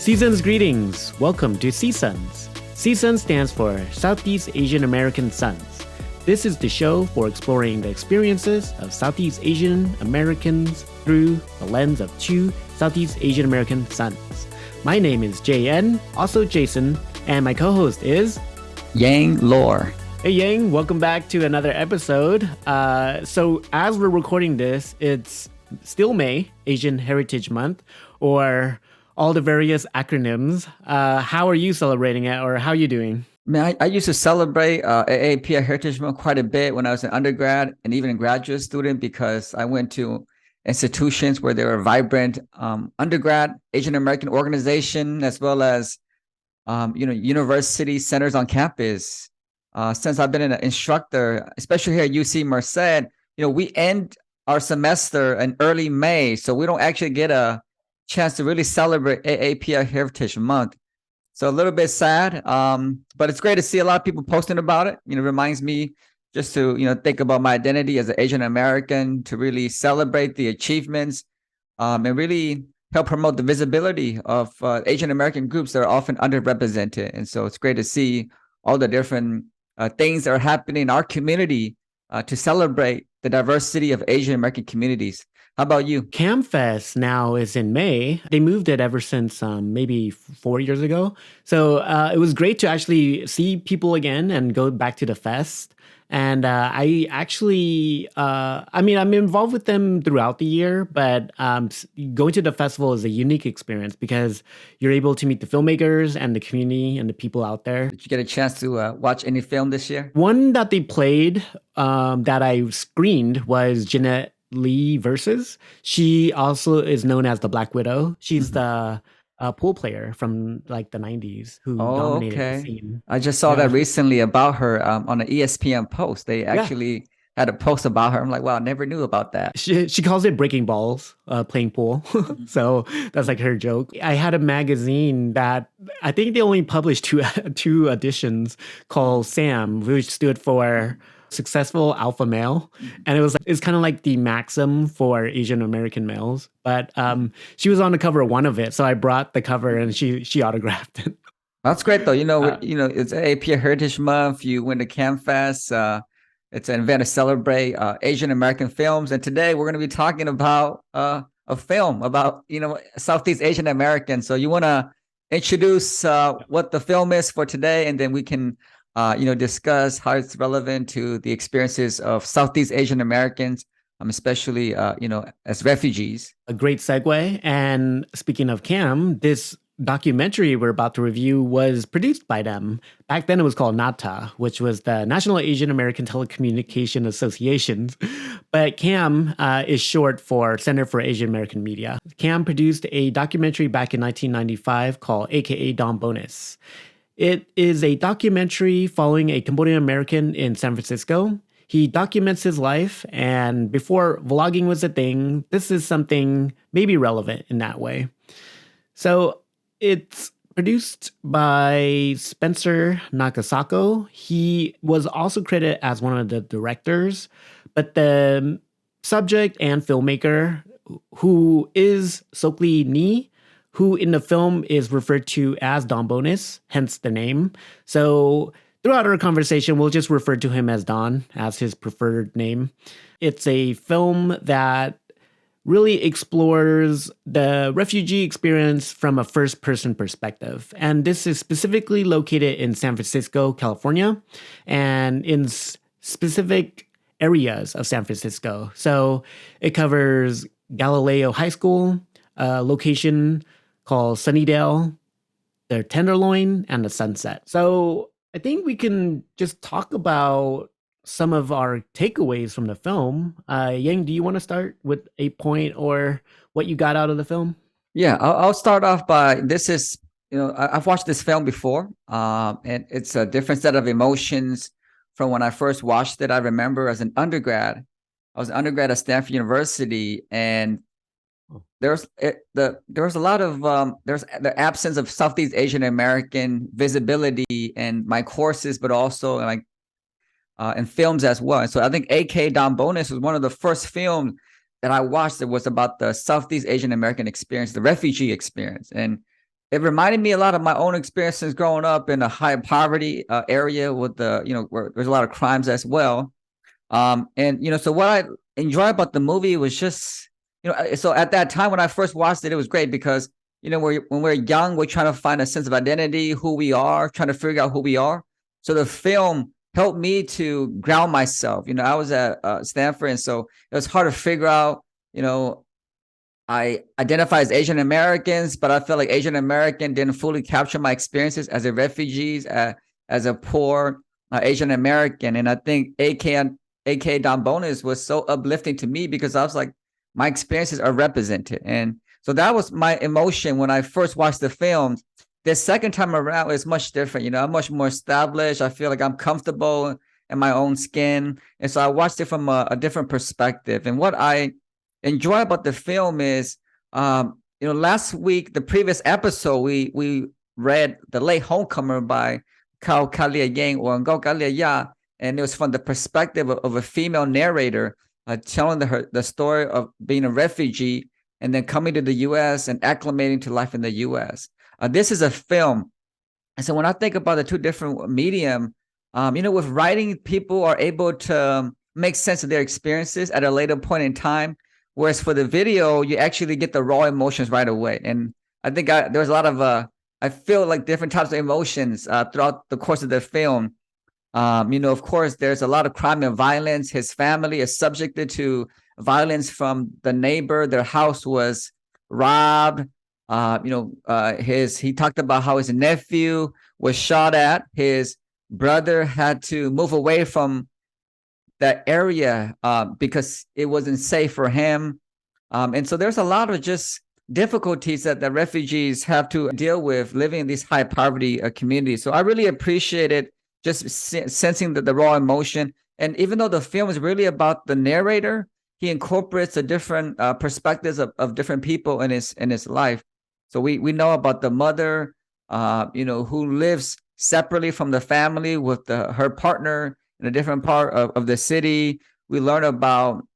Seasons greetings. Welcome to SEAA-Sons. SEAA-Sons stands for Southeast Asian American Sons. This is the show for exploring the experiences of Southeast Asian Americans through the lens of two Southeast Asian American sons. My name is JN, also Jason, and my co-host is Yang Lore. Hey Yang, welcome back to another episode. So as we're recording this, it's still May, Asian Heritage Month, or all the various acronyms. How are you celebrating it, or how are you doing? Man, I used to celebrate A.A.A. Heritage Month quite a bit when I was an undergrad and even a graduate student, because I went to institutions where there were vibrant undergrad Asian American organization, as well as university centers on campus. Since I've been an instructor, especially here at UC Merced, we end our semester in early May, so we don't actually get a chance to really celebrate A.A.A. Heritage Month. So a little bit sad, but it's great to see a lot of people posting about it. It reminds me just to think about my identity as an Asian American, to really celebrate the achievements and really help promote the visibility of Asian American groups that are often underrepresented. And so it's great to see all the different things that are happening in our community to celebrate the diversity of Asian American communities. How about you? CamFest now is in May. They moved it ever since maybe 4 years ago. So it was great to actually see people again and go back to the fest. And I actually, I'm involved with them throughout the year, but going to the festival is a unique experience because you're able to meet the filmmakers and the community and the people out there. Did you get a chance to watch any film this year? One that they played that I screened was Jeanette Lee Versus. She also is known as the Black Widow. She's the pool player from like the 90s who dominated the scene. I just saw that recently about her on an ESPN post. They actually had a post about her. I'm like, wow, I never knew about that. She calls it breaking balls, playing pool. So that's like her joke. I had a magazine that I think they only published two editions called SAM, which stood for Successful Alpha Male, and it's kind of like the maxim for Asian American males. But she was on the cover of one of it, so I brought the cover and she autographed it. That's great though. It's A.A.A. Heritage Month. You went to CamFest. It's an event to celebrate Asian American films, and today we're going to be talking about a film about Southeast Asian American. So you want to introduce what the film is for today, and then we can discuss how it's relevant to the experiences of Southeast Asian Americans, especially, as refugees. A great segue. And speaking of Cam, this documentary we're about to review was produced by them. Back then it was called NATA, which was the National Asian American Telecommunication Association. But CAM is short for Center for Asian American Media. CAM produced a documentary back in 1995 called A.K.A. Don Bonus. It is a documentary following a Cambodian American in San Francisco. He documents his life, and before vlogging was a thing, this is something maybe relevant in that way. So it's produced by Spencer Nakasako. He was also credited as one of the directors, but the subject and filmmaker, who is Sokli Ni, who in the film is referred to as Don Bonus, hence the name. So throughout our conversation, we'll just refer to him as Don, as his preferred name. It's a film that really explores the refugee experience from a first-person perspective. And this is specifically located in San Francisco, California, and in specific areas of San Francisco. So it covers Galileo High School, a location called Sunnydale, the Tenderloin, and the Sunset. So I think we can just talk about some of our takeaways from the film. Yang, do you want to start with a point or what you got out of the film? Yeah, I'll start off by, this is, I've watched this film before, and it's a different set of emotions from when I first watched it. I remember as an undergrad, I was an undergrad at Stanford University, and there was a lot of there's the absence of Southeast Asian American visibility in my courses, but also like in films as well. And so I think A.K.A. Don Bonus was one of the first films that I watched that was about the Southeast Asian American experience, the refugee experience. And it reminded me a lot of my own experiences growing up in a high poverty area with where there's a lot of crimes as well. And so what I enjoy about the movie was just, so at that time when I first watched it, it was great because, when we're young, we're trying to find a sense of identity, who we are, trying to figure out who we are. So the film helped me to ground myself. I was at Stanford, and so it was hard to figure out, I identify as Asian Americans, but I feel like Asian American didn't fully capture my experiences as a refugees, as a poor Asian American. And I think A.K.A. Don Bonus was so uplifting to me because I was like, my experiences are represented. And so that was my emotion when I first watched the film. The second time around is much different. I'm much more established. I feel like I'm comfortable in my own skin. And so I watched it from a different perspective. And what I enjoy about the film is, last week, the previous episode, we read The Late Homecomer by A.K.A. Yang or A.K.A. Ya, and it was from the perspective of a female narrator telling the story of being a refugee and then coming to the U.S. and acclimating to life in the U.S. This is a film. And so when I think about the two different medium, with writing, people are able to make sense of their experiences at a later point in time. Whereas for the video, you actually get the raw emotions right away. And I think there's a lot of, I feel like different types of emotions throughout the course of the film. Of course, there's a lot of crime and violence. His family is subjected to violence from the neighbor. Their house was robbed. He talked about how his nephew was shot at. His brother had to move away from that area because it wasn't safe for him. And so there's a lot of just difficulties that the refugees have to deal with living in these high poverty communities. So I really appreciated just sensing the raw emotion. And even though the film is really about the narrator, he incorporates the different perspectives of different people in his life. So we know about the mother, who lives separately from the family with her partner in a different part of the city. We learn about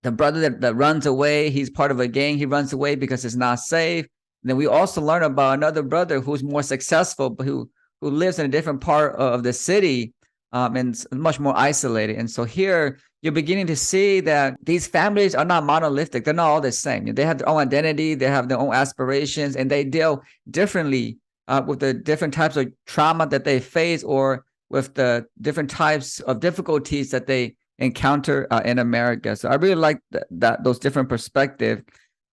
the brother that runs away. He's part of a gang. He runs away because it's not safe. And then we also learn about another brother who's more successful, but who lives in a different part of the city and much more isolated. And so here you're beginning to see that these families are not monolithic. They're not all the same. They have their own identity. They have their own aspirations, and they deal differently with the different types of trauma that they face or with the different types of difficulties that they encounter in America. So I really like those different perspectives.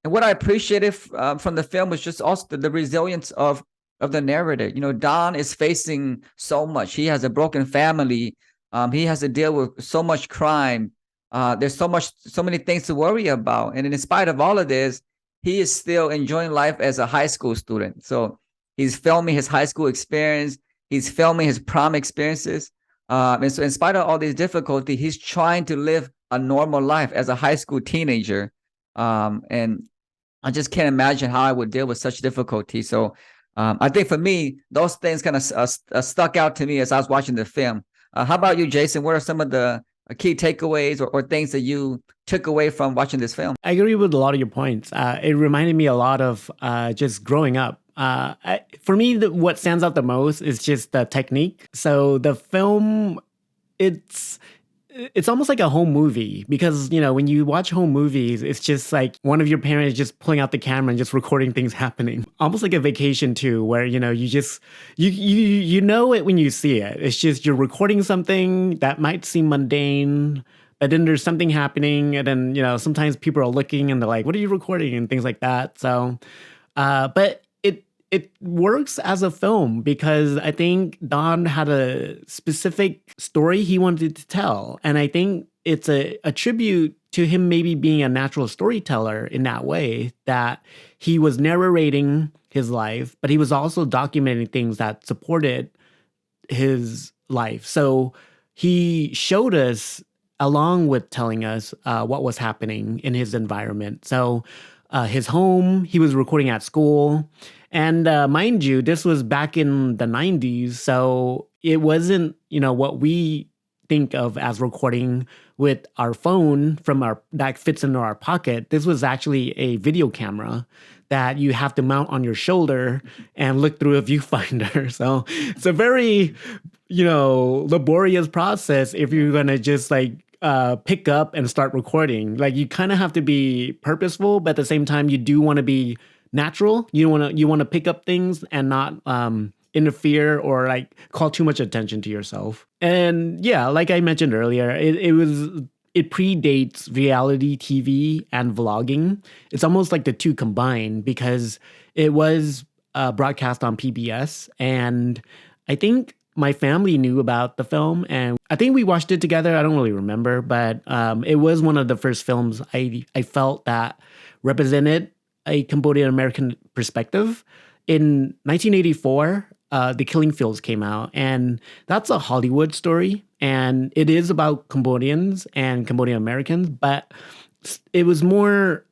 And what I appreciated from the film was just also the resilience of the narrator. Don is facing so much. He has a broken family. He has to deal with so much crime. There's so many things to worry about. And in spite of all of this, he is still enjoying life as a high school student. So he's filming his high school experience. He's filming his prom experiences. And so in spite of all these difficulties, he's trying to live a normal life as a high school teenager. And I just can't imagine how I would deal with such difficulty. So I think for me, those things kind of stuck out to me as I was watching the film. How about you, Jason? What are some of the key takeaways or things that you took away from watching this film? I agree with a lot of your points. It reminded me a lot of just growing up. For me, what stands out the most is just the technique. So the film, it's almost like a home movie because, when you watch home movies, it's just like one of your parents just pulling out the camera and just recording things happening. Almost like a vacation too, where, you just, you know it when you see it. It's just you're recording something that might seem mundane, but then there's something happening. And then, sometimes people are looking and they're like, what are you recording? And things like that. So, but it works as a film because I think Don had a specific story he wanted to tell. And I think it's a tribute to him maybe being a natural storyteller in that way, that he was narrating his life, but he was also documenting things that supported his life. So he showed us, along with telling us what was happening in his environment. So his home, he was recording at school. And mind you, this was back in the 90s. So it wasn't, what we think of as recording with our phone that fits into our pocket. This was actually a video camera that you have to mount on your shoulder and look through a viewfinder. So it's a very, laborious process if you're gonna just like pick up and start recording. Like you kind of have to be purposeful, but at the same time, you do want to be natural. You want to pick up things and not interfere or like call too much attention to yourself. And yeah, like I mentioned earlier, it predates reality TV and vlogging. It's almost like the two combined because it was broadcast on PBS. And I think my family knew about the film and I think we watched it together. I don't really remember, but it was one of the first films I felt that represented a Cambodian American perspective. In 1984, The Killing Fields came out, and that's a Hollywood story, and it is about Cambodians and Cambodian Americans, but it was more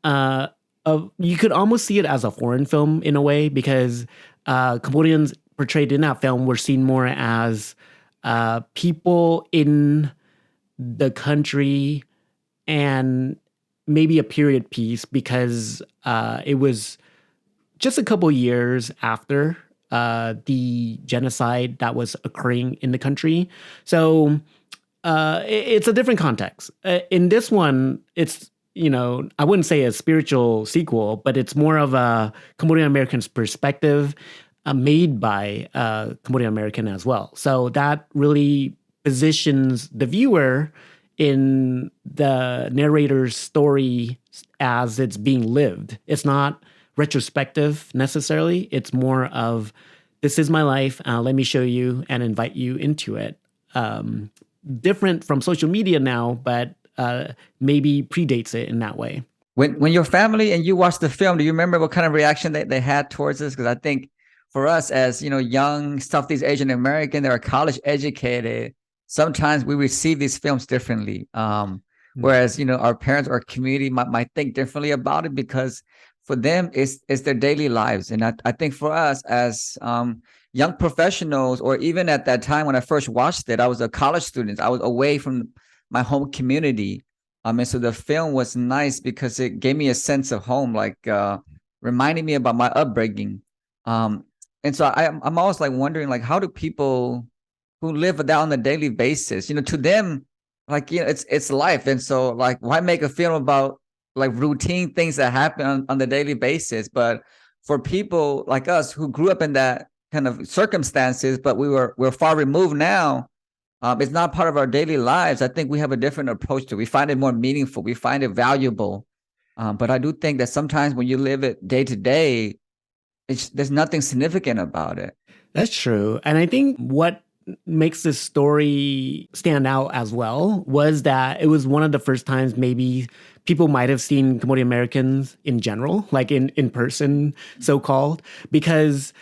you could almost see it as a foreign film in a way because Cambodians portrayed in that film were seen more as people in the country and maybe a period piece because it was just a couple years after the genocide that was occurring in the country. So it's a different context. In this one, it's, I wouldn't say a spiritual sequel, but it's more of a Cambodian American's perspective made by Cambodian American as well. So that really positions the viewer in the narrator's story as it's being lived. It's not retrospective necessarily. It's more of, this is my life, let me show you and invite you into it. Different from social media now, but maybe predates it in that way. When your family and you watched the film, do you remember what kind of reaction they had towards this? Because I think for us as, young Southeast Asian American that are college educated, sometimes we receive these films differently. Whereas, our parents or community might think differently about it because for them, it's their daily lives. And I think for us as young professionals, or even at that time when I first watched it, I was a college student. I was away from my home community. And so the film was nice because it gave me a sense of home, like reminding me about my upbringing. And so I'm always like wondering, like, how do people who live that on a daily basis, to them, like, it's life. And so like, why make a film about like routine things that happen on the daily basis? But for people like us who grew up in that kind of circumstances, but we're far removed now, it's not part of our daily lives. I think we have a different approach to it. We find it more meaningful. We find it valuable. But I do think that sometimes when you live it day to day, there's nothing significant about it. That's true. And I think what makes this story stand out as well was that it was one of the first times maybe people might have seen Cambodian Americans in general, like in person, so-called, because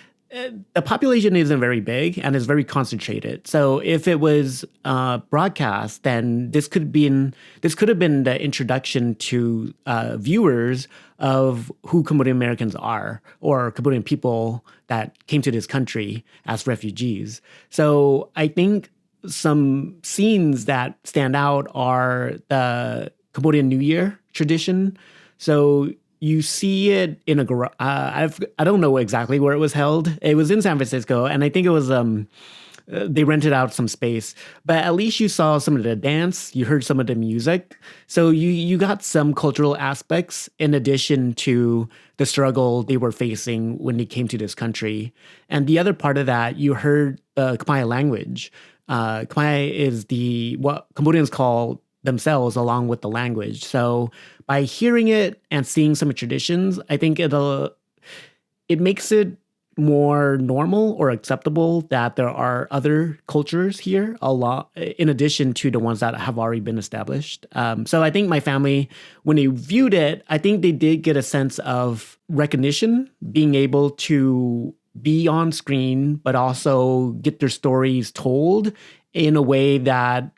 the population isn't very big and is very concentrated. So if it was broadcast, then this could have been the introduction to viewers of who Cambodian Americans are, or Cambodian people that came to this country as refugees. So I think some scenes that stand out are the Cambodian New Year tradition. So you see it in a garage. I don't know exactly where it was held. It was in San Francisco, and I think it was they rented out some space. But at least you saw some of the dance. You heard some of the music. So you got some cultural aspects in addition to the struggle they were facing when they came to this country. And the other part of that, you heard the Khmer language. Khmer is what Cambodians call themselves along with the language. So by hearing it and seeing some traditions, I think it makes it more normal or acceptable that there are other cultures here a lot in addition to the ones that have already been established. So I think my family, when they viewed it, I think they did get a sense of recognition, being able to be on screen, but also get their stories told in a way that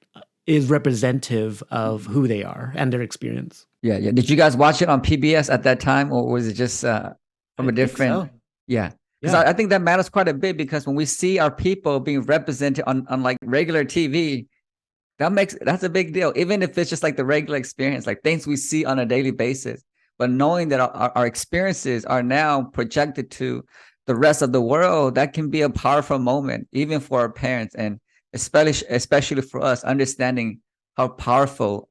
is representative of who they are and their experience. Yeah. Did you guys watch it on PBS at that time, or was it just from a different? So. Yeah. Because I think that matters quite a bit, because when we see our people being represented on like regular TV, that's a big deal. Even if it's just like the regular experience, like things we see on a daily basis. but knowing that our experiences are now projected to the rest of the world, that can be a powerful moment, even for our parents, and especially for us, understanding how powerful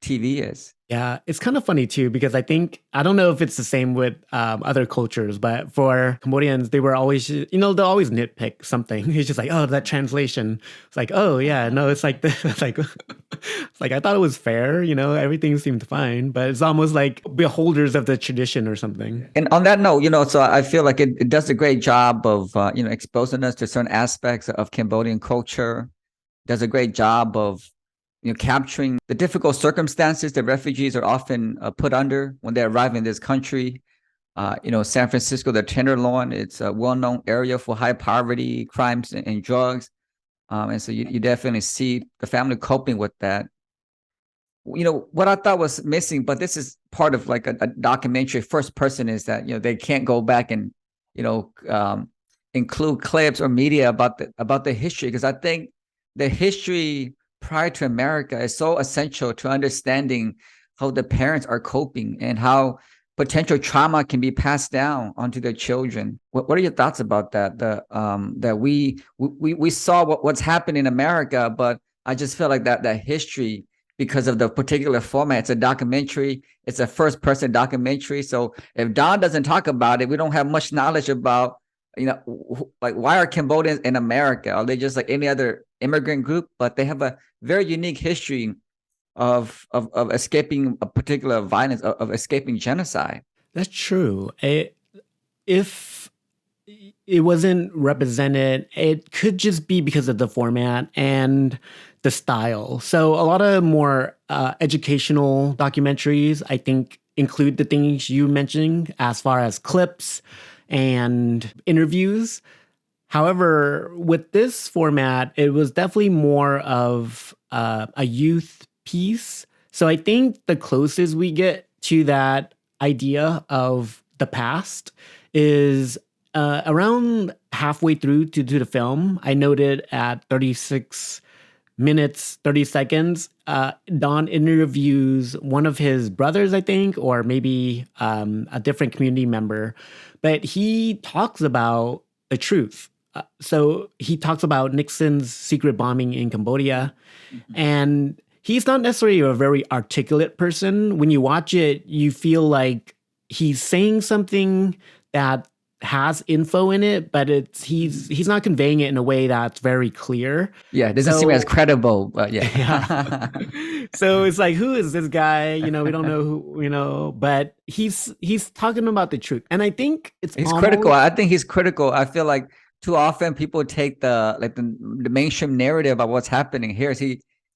TV is. Yeah, it's kind of funny too because I don't know if it's the same with other cultures, but for Cambodians, they were always they'll always nitpick something. It's just like, oh, that translation. It's like, oh yeah, no, it's like this. It's like it's like I thought it was fair. Everything seemed fine, but it's almost like beholders of the tradition or something. And on that note, so I feel like it does a great job of exposing us to certain aspects of Cambodian culture. Does a great job of capturing the difficult circumstances that refugees are often put under when they arrive in this country. San Francisco, the Tenderloin, it's a well-known area for high poverty, crimes, and drugs. And so you definitely see the family coping with that. What I thought was missing, but this is part of like a documentary first person, is that they can't go back and include clips or media about the history, because I think the history prior to America is so essential to understanding how the parents are coping and how potential trauma can be passed down onto their children. What are your thoughts about that? That we saw what's happened in America, but I just feel like that history, because of the particular format, it's a documentary, it's a first person documentary. So if Don doesn't talk about it, we don't have much knowledge about, like, why are Cambodians in America? Are they just like any other immigrant group? But they have a very unique history of escaping a particular violence, of escaping genocide. That's true. If it wasn't represented, it could just be because of the format and the style. So a lot of more educational documentaries, I think, include the things you mentioned as far as clips and interviews. However, with this format, it was definitely more of a youth piece. So I think the closest we get to that idea of the past is around halfway through to the film. I noted at 36 minutes, 30 seconds, Don interviews one of his brothers, I think, or maybe a different community member. But he talks about the truth. So he talks about Nixon's secret bombing in Cambodia. Mm-hmm. And he's not necessarily a very articulate person. When you watch it, you feel like he's saying something that has info in it, but he's not conveying it in a way that's very clear. Yeah, it doesn't seem as credible, but yeah. Yeah. So it's like, who is this guy? We don't know who, but he's talking about the truth. And I think he's critical. I think he's critical. I feel like too often people take the mainstream narrative of what's happening here.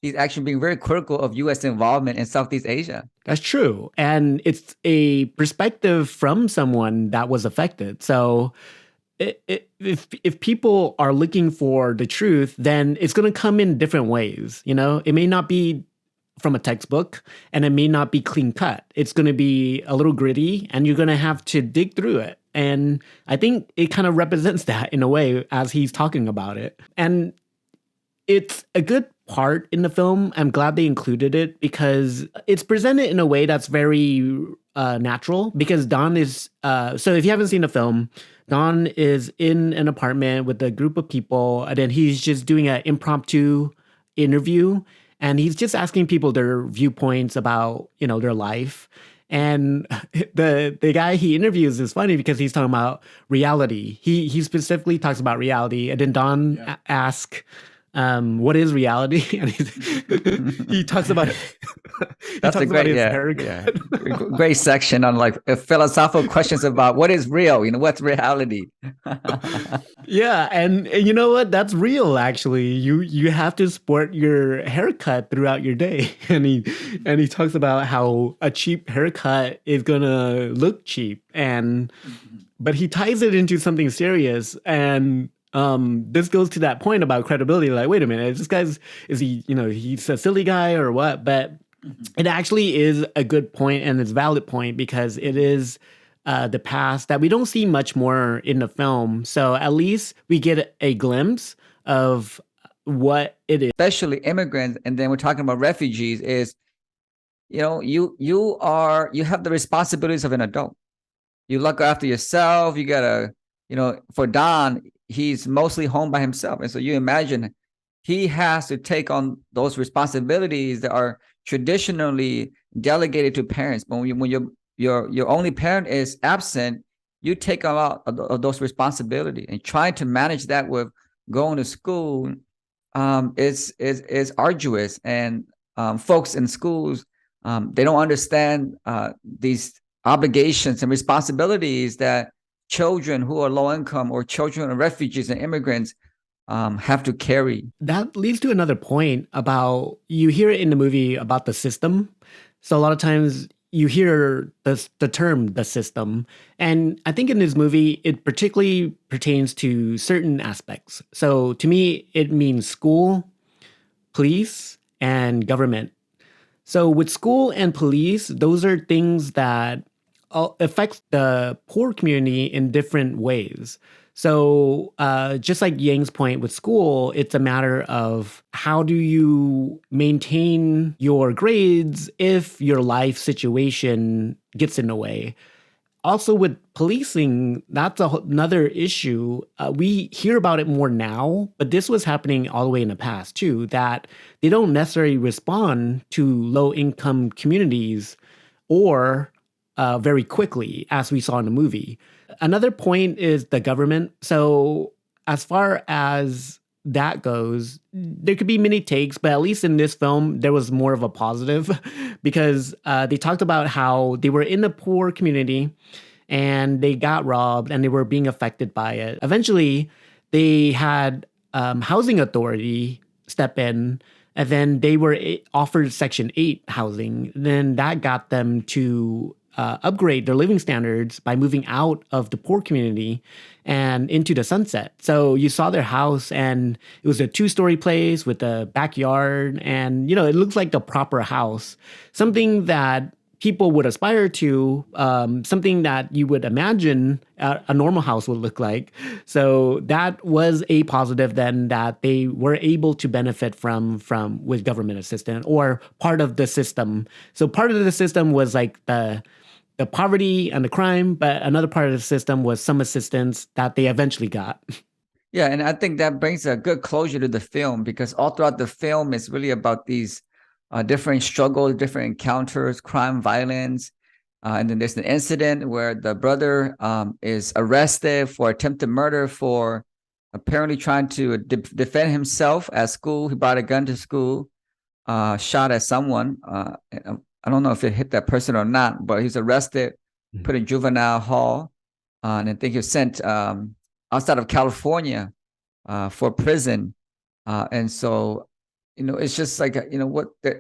He's actually being very critical of U.S. involvement in Southeast Asia. That's true. And it's a perspective from someone that was affected. So if people are looking for the truth, then it's going to come in different ways. It may not be from a textbook, and it may not be clean cut. It's going to be a little gritty, and you're going to have to dig through it. And I think it kind of represents that in a way as he's talking about it. And it's a good part in the film. I'm glad they included it because it's presented in a way that's very natural, because Don is, so if you haven't seen the film, Don is in an apartment with a group of people, and then he's just doing an impromptu interview, and he's just asking people their viewpoints about, their life. And the guy he interviews is funny because he's talking about reality. He specifically talks about reality, and then Don asks, what is reality? And he talks about it. That's a great, great section on like philosophical questions about what is real, what's reality. Yeah, and you know what? That's real. Actually, you have to sport your haircut throughout your day, and he talks about how a cheap haircut is gonna look cheap, but he ties it into something serious. And this goes to that point about credibility. Like, wait a minute, is he he's a silly guy or what? But it actually is a good point, and it's a valid point, because it is the past that we don't see much more in the film. So at least we get a glimpse of what it is. Especially immigrants, and then we're talking about refugees, is you have the responsibilities of an adult. You look after yourself. You gotta, for Don, he's mostly home by himself, and so you imagine he has to take on those responsibilities that are traditionally delegated to parents. But when your only parent is absent, you take a lot of those responsibilities, and trying to manage that with going to school is arduous. And folks in schools, they don't understand these obligations and responsibilities that children who are low income or children of refugees and immigrants have to carry. That leads to another point about you hear it in the movie about the system. So a lot of times you hear the term the system. And I think in this movie, it particularly pertains to certain aspects. So to me, it means school, police, and government. So with school and police, those are things that affect the poor community in different ways. So just like Yang's point with school, it's a matter of how do you maintain your grades if your life situation gets in the way. Also, with policing, that's another issue. We hear about it more now, but this was happening all the way in the past too, that they don't necessarily respond to low income communities or very quickly, as we saw in the movie. Another point is the government. So, as far as that goes, there could be many takes, but at least in this film, there was more of a positive because they talked about how they were in a poor community and they got robbed and they were being affected by it. Eventually, they had housing authority step in, and then they were offered Section 8 housing. Then that got them to upgrade their living standards by moving out of the poor community and into the sunset. So you saw their house, and it was a 2-story place with a backyard, and it looks like the proper house, something that people would aspire to, something that you would imagine a normal house would look like. So that was a positive then, that they were able to benefit from with government assistance or part of the system. So part of the system was like the poverty and the crime, but another part of the system was some assistance that they eventually got. Yeah, and I think that brings a good closure to the film, because all throughout the film, it's really about these different struggles, different encounters, crime, violence. And then there's an incident where the brother is arrested for attempted murder for apparently trying to defend himself at school. He brought a gun to school, shot at someone. I don't know if it hit that person or not, but he's arrested, put in juvenile hall, and I think he was sent outside of California for prison. And so, it's just like,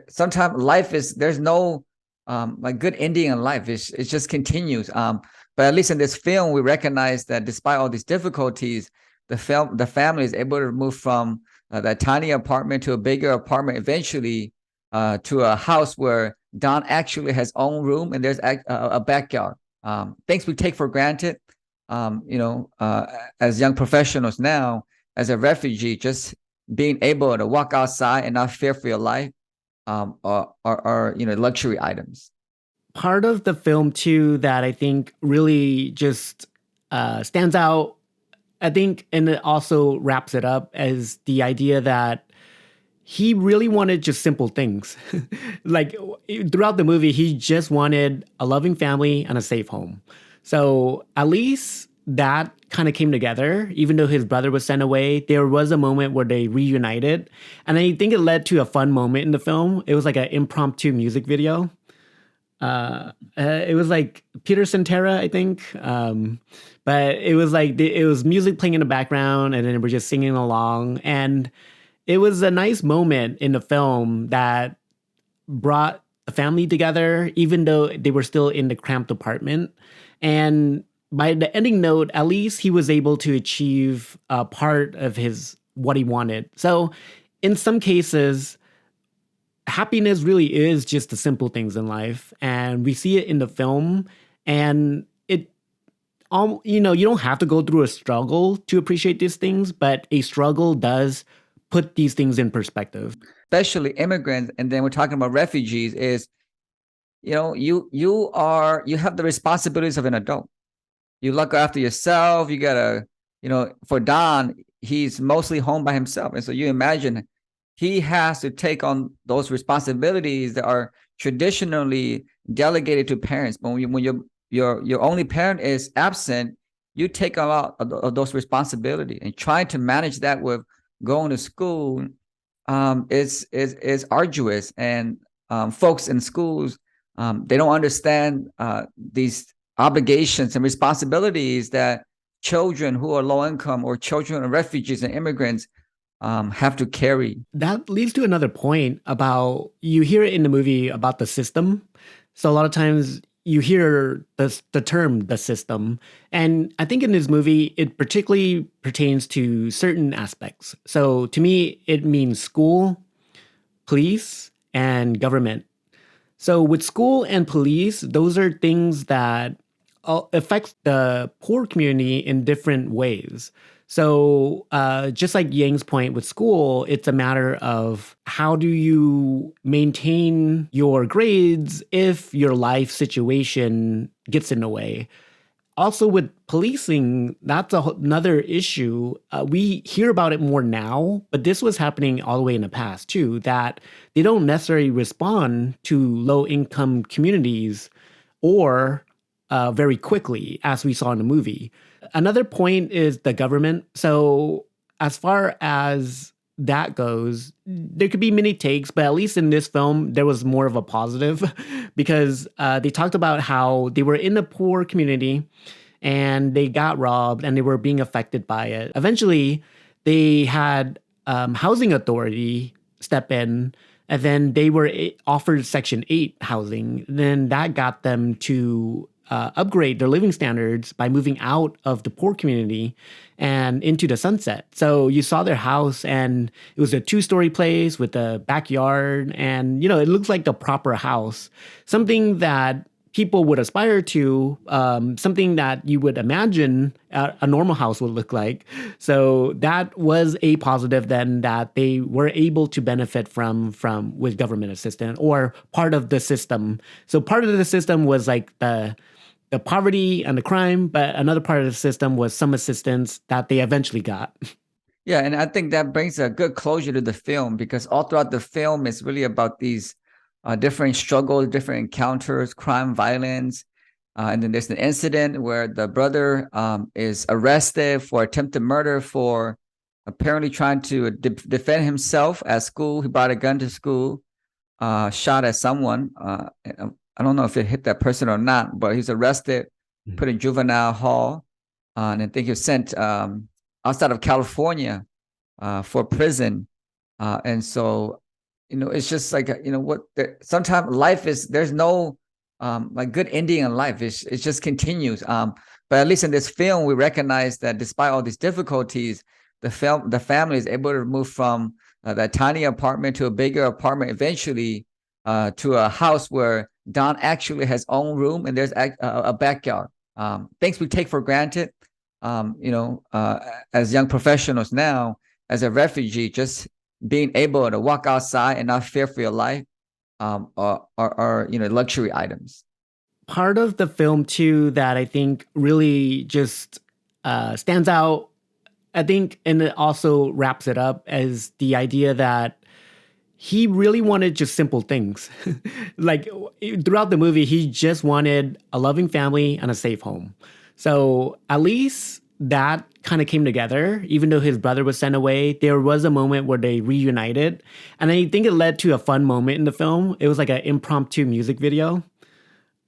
sometimes life is, there's no like good ending in life. It just continues. But at least in this film, we recognize that despite all these difficulties, the family is able to move from that tiny apartment to a bigger apartment, eventually to a house where Don actually has own room and there's a backyard. Things we take for granted, as young professionals now, as a refugee, just being able to walk outside and not fear for your life are luxury items. Part of the film too that I think really just stands out, I think, and it also wraps it up, as the idea that he really wanted just simple things. Like throughout the movie, he just wanted a loving family and a safe home. So at least that kind of came together. Even though his brother was sent away, there was a moment where they reunited. And I think it led to a fun moment in the film. It was like an impromptu music video. It was like Peter Cetera, I think. But it was like, it was music playing in the background and then we're just singing along. And it was a nice moment in the film that brought the family together, even though they were still in the cramped apartment. And by the ending note, at least he was able to achieve part of what he wanted. So in some cases, happiness really is just the simple things in life. And we see it in the film. And you don't have to go through a struggle to appreciate these things, but a struggle does put these things in perspective. Especially immigrants, and then we're talking about refugees, is you have the responsibilities of an adult. You look after yourself. You gotta, for Don, he's mostly home by himself, and so you imagine he has to take on those responsibilities that are traditionally delegated to parents. But when your only parent is absent, you take a lot of those responsibilities, and trying to manage that with going to school is arduous. And folks in schools, they don't understand these obligations and responsibilities that children who are low income or children of refugees and immigrants have to carry. That leads to another point about you hear it in the movie about the system. So a lot of times you hear the term the system. And I think in this movie, it particularly pertains to certain aspects. So to me, it means school, police, and government. So with school and police, those are things that affect the poor community in different ways. So just like Yang's point with school, it's a matter of how do you maintain your grades if your life situation gets in the way. Also with policing, that's another issue. We hear about it more now, but this was happening all the way in the past too, that they don't necessarily respond to low income communities or very quickly, as we saw in the movie. Another point is the government. So as far as that goes, there could be many takes, but at least in this film, there was more of a positive because they talked about how they were in a poor community and they got robbed and they were being affected by it. Eventually, they had housing authority step in, and then they were offered Section 8 housing. Then that got them to upgrade their living standards by moving out of the poor community and into the sunset. So you saw their house, and it was a 2-story place with a backyard, and it looks like the proper house, something that people would aspire to, something that you would imagine a normal house would look like. So that was a positive then, that they were able to benefit from with government assistance or part of the system. So part of the system was like the poverty and the crime, but another part of the system was some assistance that they eventually got. Yeah, and I think that brings a good closure to the film, because all throughout the film, it's really about these different struggles, different encounters, crime, violence. And then there's an incident where the brother is arrested for attempted murder for apparently trying to defend himself at school. He brought a gun to school, shot at someone. I don't know if it hit that person or not, but he's arrested, put in juvenile hall, and I think he was sent outside of California for prison. And so, it's just like, sometimes life is, there's no like good ending in life. It just continues. But at least in this film, we recognize that despite all these difficulties, the family is able to move from that tiny apartment to a bigger apartment, eventually to a house where Don actually has own room and there's a backyard. Things we take for granted, as young professionals now, as a refugee, just being able to walk outside and not fear for your life are luxury items. Part of the film too that I think really just stands out, I think, and it also wraps it up, as the idea that he really wanted just simple things. Like throughout the movie, he just wanted a loving family and a safe home. So at least that kind of came together. Even though his brother was sent away, there was a moment where they reunited. And I think it led to a fun moment in the film. It was like an impromptu music video.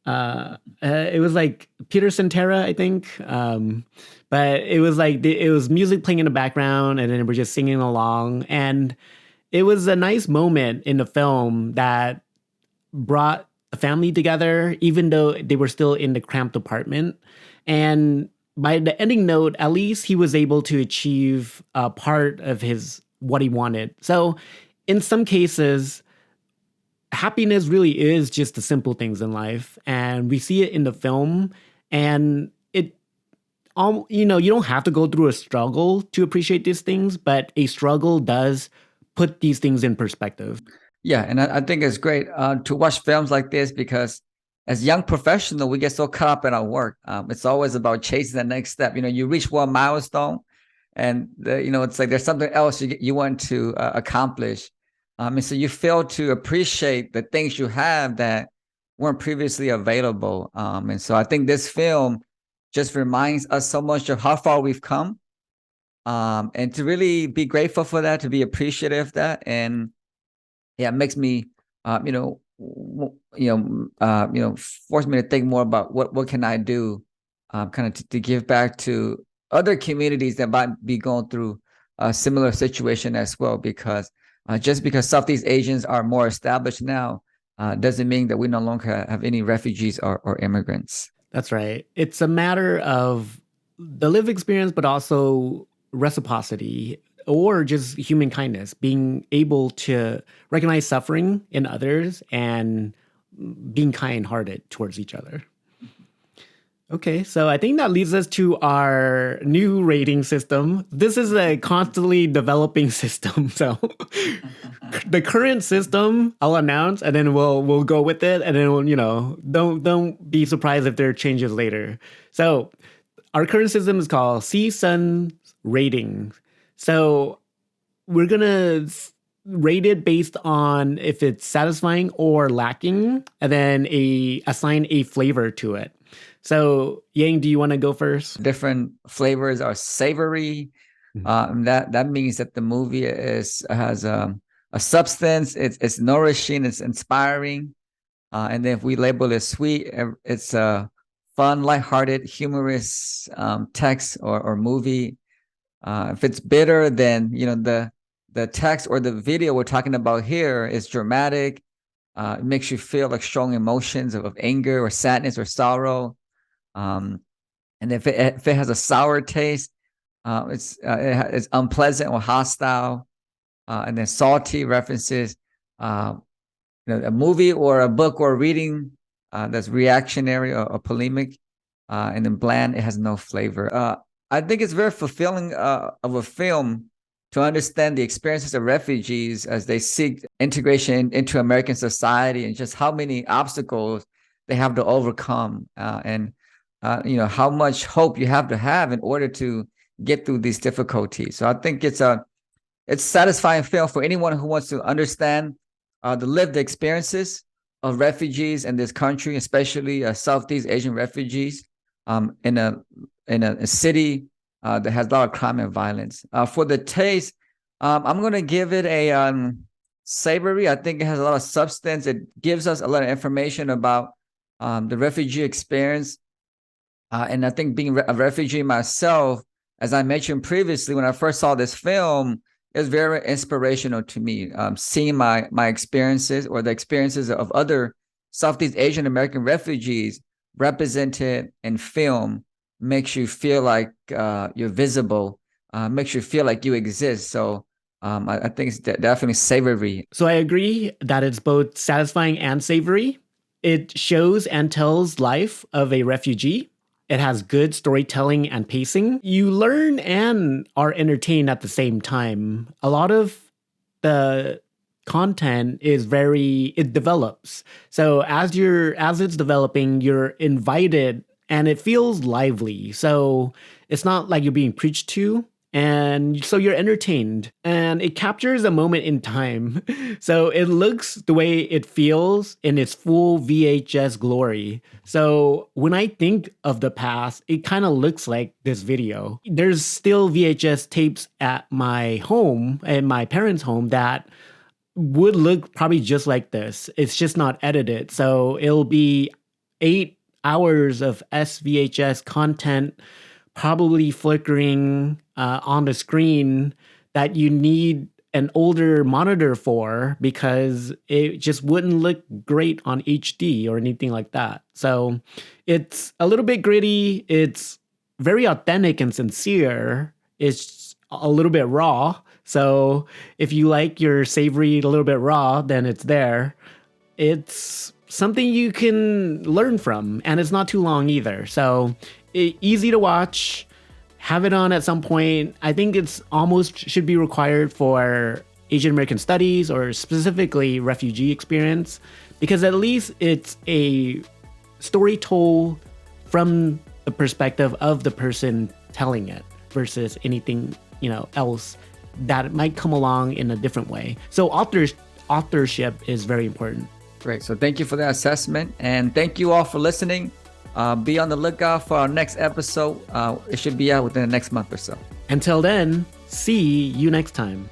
It was like Peter Cetera, I think. But it was like, it was music playing in the background and then we're just singing along. And it was a nice moment in the film that brought the family together, even though they were still in the cramped apartment. And by the ending note, at least he was able to achieve part of what he wanted. So in some cases, happiness really is just the simple things in life. And we see it in the film. And you don't have to go through a struggle to appreciate these things, but a struggle does put these things in perspective. Yeah, and I think it's great to watch films like this, because as young professional, we get so caught up in our work. It's always about chasing the next step. You reach one milestone, and it's like there's something else you want to accomplish, and so you fail to appreciate the things you have that weren't previously available. And so I think this film just reminds us so much of how far we've come, and to really be grateful for that, to be appreciative of that, and yeah, it makes me, force me to think more about what can I do, kind of to give back to other communities that might be going through a similar situation as well. Because just because Southeast Asians are more established now, doesn't mean that we no longer have any refugees or immigrants. That's right. It's a matter of the lived experience, but also reciprocity or just human kindness, being able to recognize suffering in others and being kind-hearted towards each other. Okay, so I think that leads us to our new rating system. This is a constantly developing system. So the current system I'll announce, and then we'll go with it, and then don't be surprised if there are changes later. So our current system is called SEAA-Sons rating. So we're gonna rate it based on if it's satisfying or lacking, and then assign a flavor to it. So Yang, do you want to go first? Different flavors are savory. That means that the movie has a substance. It's nourishing. It's inspiring. And then if we label it sweet, it's a fun, lighthearted, humorous text or movie. If it's bitter, then the text or the video we're talking about here is dramatic. It makes you feel like strong emotions of anger or sadness or sorrow. And if it has a sour taste, it's unpleasant or hostile. And then salty references, a movie or a book or a reading that's reactionary or polemic. And then bland, it has no flavor. I think it's very fulfilling of a film to understand the experiences of refugees as they seek integration into American society, and just how many obstacles they have to overcome, and how much hope you have to have in order to get through these difficulties. So I think it's satisfying film for anyone who wants to understand the lived experiences of refugees in this country, especially Southeast Asian refugees, in a city that has a lot of crime and violence. For the taste, I'm going to give it a savory. I think it has a lot of substance. It gives us a lot of information about the refugee experience. And I think being a refugee myself, as I mentioned previously, when I first saw this film, it was very inspirational to me. Seeing my experiences or the experiences of other Southeast Asian American refugees represented in film makes you feel like you're visible, makes you feel like you exist. So I think it's definitely savory. So I agree that it's both satisfying and savory. It shows and tells life of a refugee. It has good storytelling and pacing. You learn and are entertained at the same time. A lot of the content it develops. So as it's developing, you're invited and it feels lively. So it's not like you're being preached to. And so you're entertained, and it captures a moment in time. So it looks the way it feels in its full VHS glory. So when I think of the past, it kind of looks like this video. There's still VHS tapes at my home, at my parents' home, that would look probably just like this. It's just not edited. So it'll be 8 hours of SVHS content, probably flickering on the screen, that you need an older monitor for, because it just wouldn't look great on HD or anything like that. So it's a little bit gritty. It's very authentic and sincere. It's a little bit raw. So if you like your savory a little bit raw, then it's there. It's something you can learn from, and it's not too long either. So easy to watch. Have it on at some point. I think it's almost should be required for Asian American studies or specifically refugee experience, because at least it's a story told from the perspective of the person telling it versus anything, else that might come along in a different way. So authorship is very important. Great. So thank you for that assessment. And thank you all for listening. Be on the lookout for our next episode. It should be out within the next month or so. Until then, see you next time.